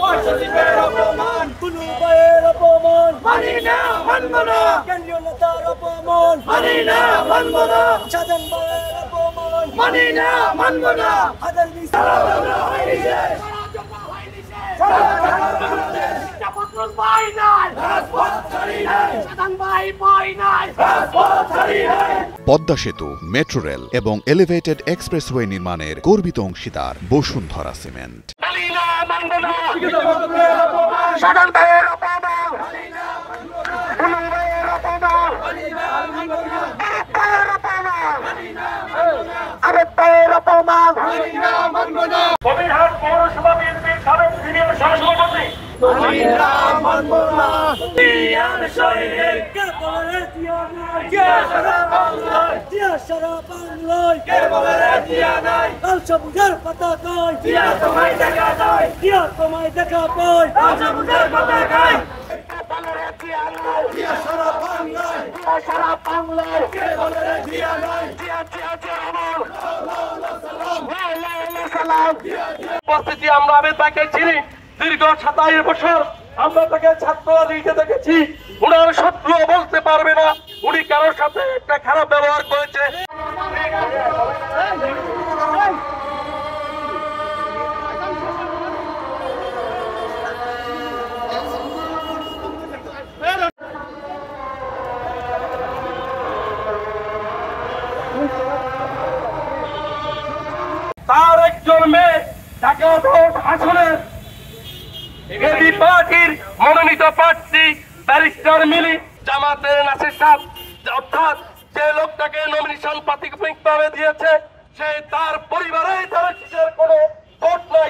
মহাসচিবের অপমান, কুলু ভাইয়ের অপমান, মানি না, মানব না, কেন্দ্রীয় নেতার অপমান, মানি না, মানব না, শাহজাহান ভাইয়ের অপমান, মানি না, মানব না। হাজার বিচার পদ্মা সেতু, মেট্রো রেল এবং এলিভেটেড এক্সপ্রেসওয়ে নির্মাণের গর্বিত অংশীদার বসুন্ধরা সিমেন্ট। কবিরহাট পৌরসভা বিএনপির সাবেক সিনিয়র সহসভাপতি কে বলে দিয়া নাই, সারা বাংলায় লাল সবুজের পতাকায় তোমায় দেখা যায়, দিয়া তোমায় দেখা পাই, সবুজের পতাকায় সারা বাংলায় কে বলে রে জিয়া নাই, উপস্থিতি আমরা আবেদ তাকে চিনি দীর্ঘ 27 বছর আমরা তাকে ছাত্র রাজনীতিতে দেখেছি। উনার শত্রু বলতে পারবে না উনি কারোর সাথে একটা খারাপ ব্যবহার করেছে। তার একজন মেয়ে ঢাকা 10 আসনের এবি পার্টির মনোনীত প্রার্থী ব্যারিস্টার মিলি জামাতের নাসির সাহেব, অর্থাৎ যে লোকটাকে নমিনেশন প্রাথমিকভাবে দিয়েছে সে তার পরিবারে তার কিসের কোনো ভোট নাই।